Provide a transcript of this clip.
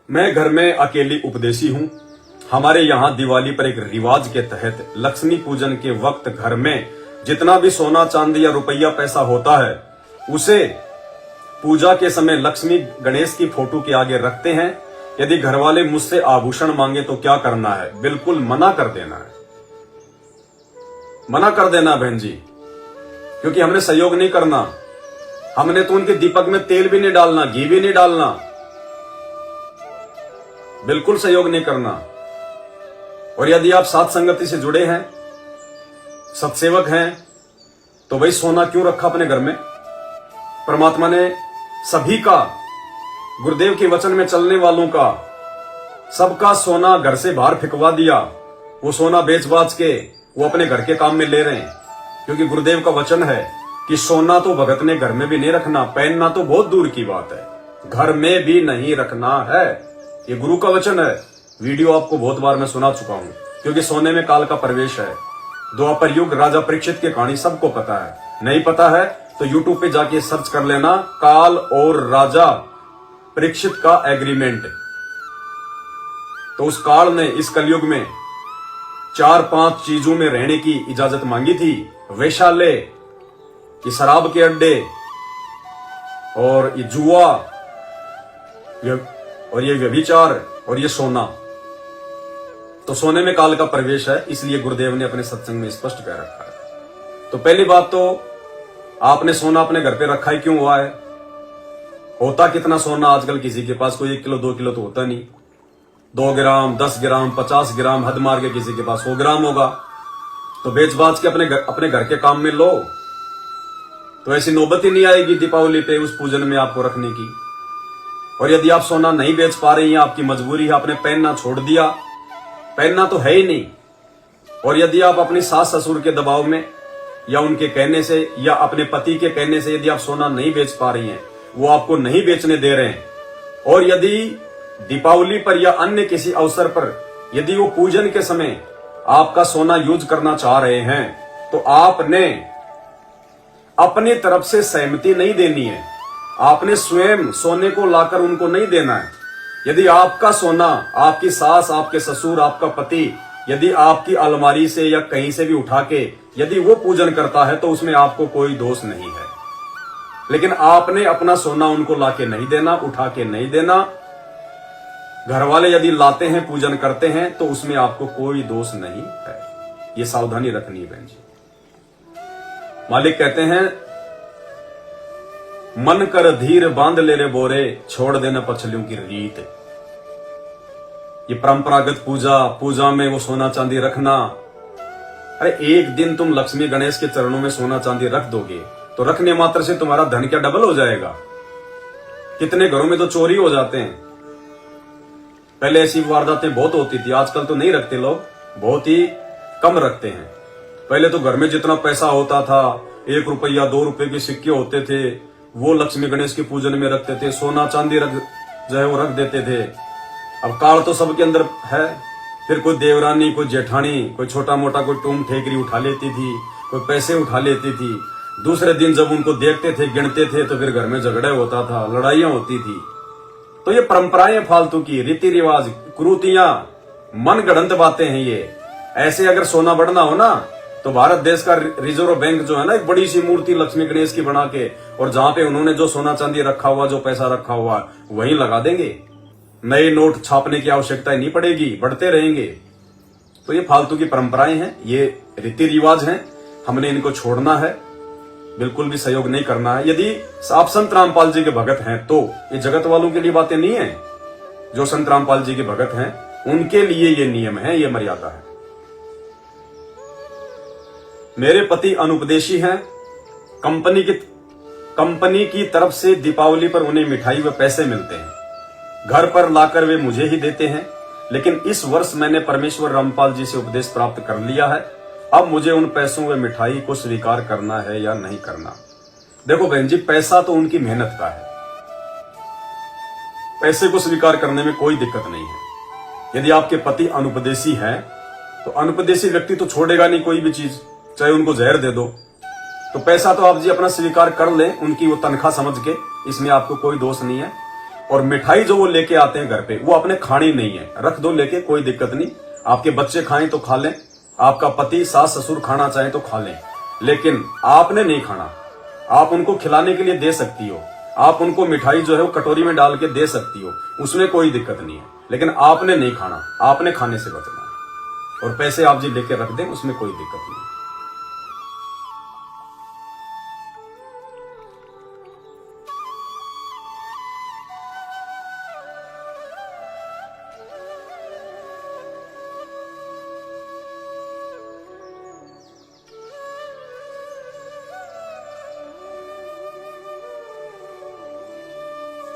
मैं घर में अकेली उपदेशी हूँ। हमारे यहाँ दिवाली पर एक रिवाज के तहत लक्ष्मी पूजन के वक्त घर में जितना भी सोना चांदी या रुपया पैसा होता है उसे पूजा के समय लक्ष्मी गणेश की फोटो के आगे रखते हैं। यदि घर वाले मुझसे आभूषण मांगे तो क्या करना है? बिल्कुल मना कर देना है, मना कर देना बहन जी, क्योंकि हमने सहयोग नहीं करना। हमने तो उनके दीपक में तेल भी नहीं डालना, घी भी नहीं डालना, बिल्कुल सहयोग नहीं करना। और यदि आप साथ संगति से जुड़े हैं, सत्सेवक हैं, तो भाई सोना क्यों रखा अपने घर में? परमात्मा ने सभी का, गुरुदेव के वचन में चलने वालों का, सबका सोना घर से बाहर फेंकवा दिया। वो सोना बेच बाच के वो अपने घर के काम में ले रहे हैं, क्योंकि गुरुदेव का वचन है कि सोना तो भगत ने घर में भी नहीं रखना, पहनना तो बहुत दूर की बात है, घर में भी नहीं रखना है। ये गुरु का वचन है। वीडियो आपको बहुत बार मैं सुना चुका हूं, क्योंकि सोने में काल का प्रवेश है। द्वापर युग राजा परीक्षित की कहानी सबको पता है। नहीं पता है तो यूट्यूब पे जाके सर्च कर लेना, काल और राजा परीक्षित का एग्रीमेंट। तो उस काल ने इस कलयुग में 4-5 चीजों में रहने की इजाजत मांगी थी। वैशाल्य, ये शराब के अड्डे, और ये जुआ, और ये व्यभिचार, और ये सोना। तो सोने में काल का प्रवेश है, इसलिए गुरुदेव ने अपने सत्संग में स्पष्ट कह रखा है। तो पहली बात तो आपने सोना अपने घर पे रखा ही क्यों हुआ है? होता कितना सोना आजकल किसी के पास? कोई 1 किलो 2 किलो तो होता नहीं। 2 ग्राम, 10 ग्राम, 50 ग्राम, हद मार के किसी के पास 100 ग्राम होगा। तो बेच बाच के अपने घर के काम में लो, तो ऐसी नौबत ही नहीं आएगी दीपावली पे उस पूजन में आपको रखने की। और यदि आप सोना नहीं बेच पा रही हैं, आपकी मजबूरी है, आपने पहनना छोड़ दिया, पहनना तो है ही नहीं, और यदि आप अपनी सास ससुर के दबाव में या उनके कहने से या अपने पति के कहने से यदि आप सोना नहीं बेच पा रही हैं, वो आपको नहीं बेचने दे रहे हैं, और यदि दीपावली पर या अन्य किसी अवसर पर यदि वो पूजन के समय आपका सोना यूज करना चाह रहे हैं, तो आपने अपनी तरफ से सहमति नहीं देनी है। आपने स्वयं सोने को लाकर उनको नहीं देना है। यदि आपका सोना आपकी सास, आपके ससुर, आपका पति यदि आपकी अलमारी से या कहीं से भी उठा के यदि वो पूजन करता है, तो उसमें आपको कोई दोष नहीं है। लेकिन आपने अपना सोना उनको लाके नहीं देना, उठा के नहीं देना। घर वाले यदि लाते हैं, पूजन करते हैं, तो उसमें आपको कोई दोष नहीं है। ये सावधानी रखनी है बहन जी। मालिक कहते हैं, मन कर धीर बांध ले रे बोरे, छोड़ देना पछलियों की रीत। ये परंपरागत पूजा में वो सोना चांदी रखना। अरे एक दिन तुम लक्ष्मी गणेश के चरणों में सोना चांदी रख दोगे तो रखने मात्र से तुम्हारा धन क्या डबल हो जाएगा? कितने घरों में तो चोरी हो जाते हैं। पहले ऐसी वारदातें बहुत होती थी, आजकल तो नहीं रखते लोग, बहुत ही कम रखते हैं। पहले तो घर में जितना पैसा होता था, 1 रुपया 2 रुपए के सिक्के होते थे, वो लक्ष्मी गणेश के पूजन में रखते थे। सोना चांदी जो है वो रख देते थे। अब काल तो सबके अंदर है। फिर कोई देवरानी, कोई जेठानी, कोई छोटा मोटा कोई टूम ठेकरी उठा लेती थी, कोई पैसे उठा लेती थी। दूसरे दिन जब उनको देखते थे, गिनते थे, तो फिर घर में झगड़ा होता था, लड़ाइयां होती थी। तो ये परंपराएं फालतू की, रीति रिवाज, कुरीतियां, मन गढ़ंत बातें हैं ये। ऐसे अगर सोना बढ़ना हो ना, तो भारत देश का रिजर्व बैंक जो है ना, एक बड़ी सी मूर्ति लक्ष्मी गणेश की बना के, और जहां पे उन्होंने जो सोना चांदी रखा हुआ, जो पैसा रखा हुआ, वहीं लगा देंगे। नए नोट छापने की आवश्यकता नहीं पड़ेगी, बढ़ते रहेंगे। तो ये फालतू की परंपराएं हैं, ये रीति रिवाज हैं, हमने इनको छोड़ना है, बिल्कुल भी सहयोग नहीं करना है। यदि आप संत रामपाल जी के भगत हैं, तो ये जगत वालों के लिए बातें नहीं है। जो संत रामपाल जी के भगत हैं उनके लिए ये नियम है, ये मर्यादा है। मेरे पति अनुपदेशी हैं। कंपनी की तरफ से दीपावली पर उन्हें मिठाई व पैसे मिलते हैं। घर पर लाकर वे मुझे ही देते हैं। लेकिन इस वर्ष मैंने परमेश्वर रामपाल जी से उपदेश प्राप्त कर लिया है। अब मुझे उन पैसों व मिठाई को स्वीकार करना है या नहीं करना। देखो बहन जी, पैसा तो उनकी मेहनत का है, पैसे को स्वीकार करने में कोई दिक्कत नहीं है। यदि आपके पति अनुपदेशी हैं, तो अनुपदेशी व्यक्ति तो छोड़ेगा नहीं कोई भी चीज, चाहे उनको जहर दे दो। तो पैसा तो आप जी अपना स्वीकार कर लें, उनकी वो तनख्वाह समझ के, इसमें आपको कोई दोष नहीं है। और मिठाई जो वो लेके आते हैं घर पे वो आपने खानी नहीं है, रख दो लेके, कोई दिक्कत नहीं। आपके बच्चे खाएं तो खा लें, आपका पति सास ससुर खाना चाहें तो खा लें, लेकिन आपने नहीं खाना। आप उनको खिलाने के लिए दे सकती हो, आप उनको मिठाई जो है वो कटोरी में डाल के दे सकती हो, उसमें कोई दिक्कत नहीं है, लेकिन आपने नहीं खाना, आपने खाने से बचना है। और पैसे आप जी लेके रख दें, उसमें कोई दिक्कत नहीं।